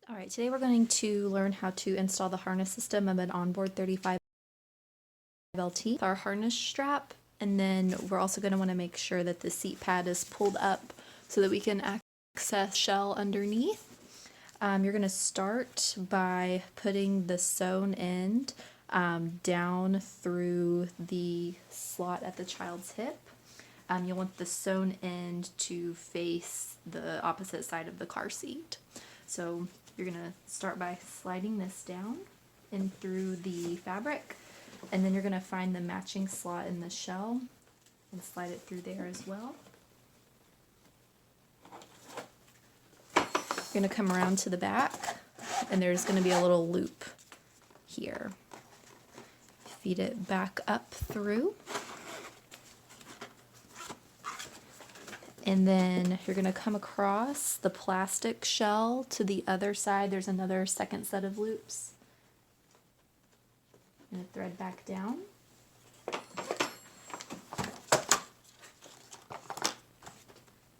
Alright, today we're going to learn how to install the harness system of an Onboard 35 LT with our harness strap, and then we're also going to want to make sure that the seat pad is pulled up so that we can access shell underneath. You're going to start by putting the sewn end down through the slot at the child's hip. You'll want the sewn end to face the opposite side of the car seat. So you're going to start by sliding this down in through the fabric, and then you're going to find the matching slot in the shell and slide it through there as well. You're going to come around to the back, and there's going to be a little loop here. Feed it back up through. And then you're going to come across the plastic shell to the other side. There's another second set of loops. I'm going to thread back down.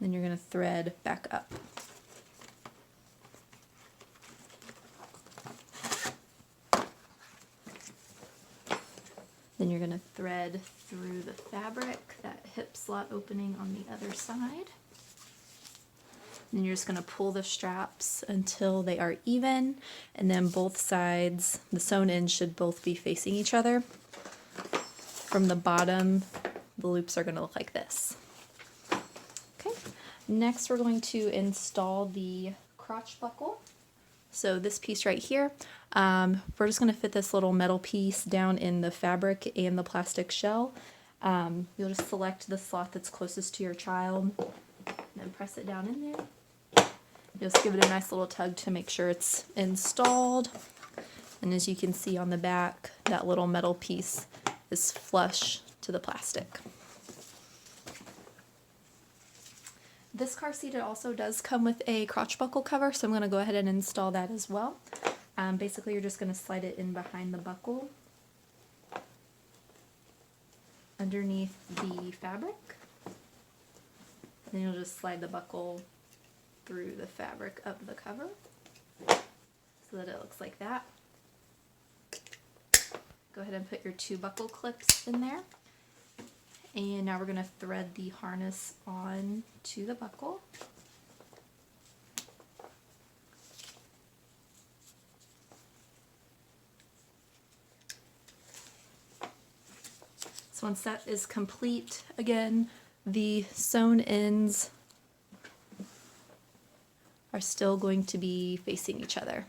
Then you're going to thread back up. Then you're going to thread through the fabric, that hip slot opening on the other side. Then you're just going to pull the straps until they are even, and then both sides, the sewn ends should both be facing each other. From the bottom, the loops are going to look like this. Okay, next we're going to install the crotch buckle. So this piece right here, we're just going to fit this little metal piece down in the fabric and the plastic shell. You'll just select the slot that's closest to your child and then press it down in there. Just give it a nice little tug to make sure it's installed. And as you can see on the back, that little metal piece is flush to the plastic. This car seat, it also does come with a crotch buckle cover, so I'm going to go ahead and install that as well. Basically, you're just going to slide it in behind the buckle, underneath the fabric. Then you'll just slide the buckle through the fabric of the cover so that it looks like that. Go ahead and put your 2 buckle clips in there. And now we're going to thread the harness on to the buckle. So once that is complete, again, the sewn ends are still going to be facing each other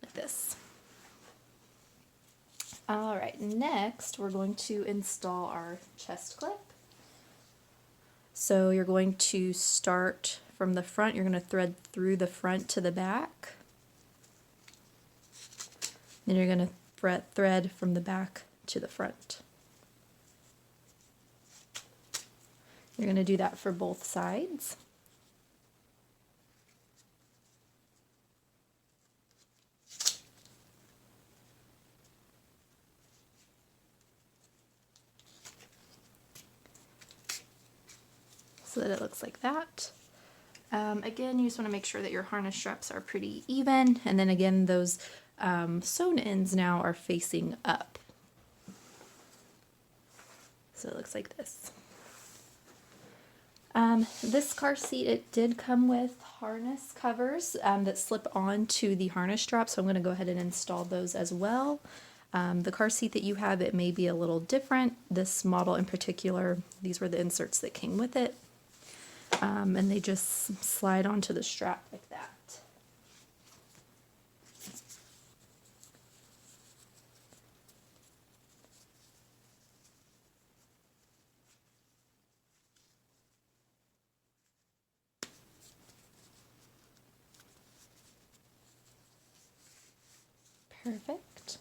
like this. Alright, next we're going to install our chest clip. So you're going to start from the front, you're going to thread through the front to the back. Then you're going to thread from the back to the front. You're going to do that for both sides. So that it looks like that. Again, you just want to make sure that your harness straps are pretty even, and then again those sewn ends now are facing up. So it looks like this. This car seat, it did come with harness covers that slip onto the harness strap, so I'm going to go ahead and install those as well. The car seat that you have, it may be a little different. This model in particular, these were the inserts that came with it. And they just slide onto the strap like that. Perfect.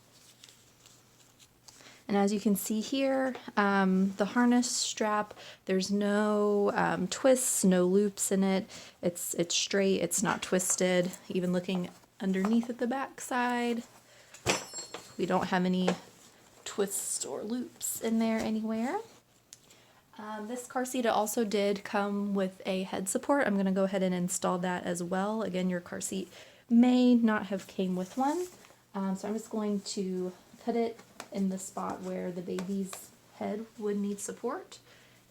And as you can see here, the harness strap, there's no twists, no loops in it. It's straight, it's not twisted. Even looking underneath at the back side, we don't have any twists or loops in there anywhere. This car seat also did come with a head support. I'm going to go ahead and install that as well. Again, your car seat may not have came with one. So I'm just going to put it in the spot where the baby's head would need support.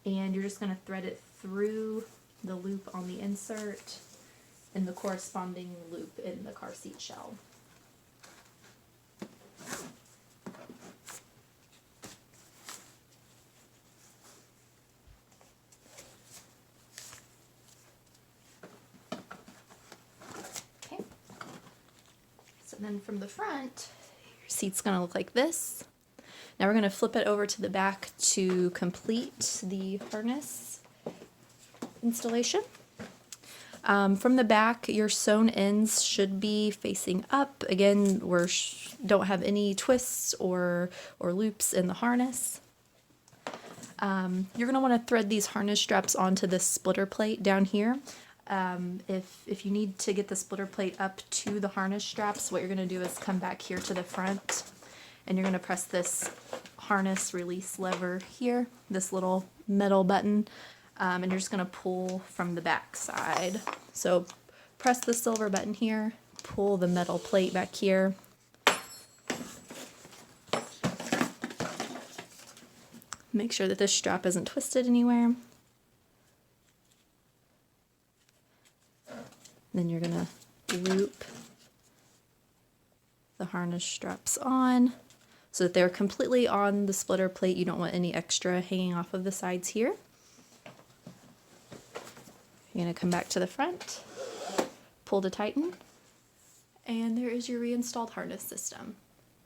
And you're just going to thread it through the loop on the insert and the corresponding loop in the car seat shell. Okay. So then from the front, your seat's going to look like this. Now we're going to flip it over to the back to complete the harness installation. From the back, your sewn ends should be facing up. Again, we don't have any twists or loops in the harness. You're going to want to thread these harness straps onto this splitter plate down here. If you need to get the splitter plate up to the harness straps, what you're going to do is come back here to the front, and you're going to press this harness release lever here, this little metal button, and you're just going to pull from the back side. So press the silver button here, pull the metal plate back here. Make sure that this strap isn't twisted anywhere. Then you're going to loop the harness straps on so that they're completely on the splitter plate. You don't want any extra hanging off of the sides here. You're going to come back to the front, pull to tighten, and there is your reinstalled harness system.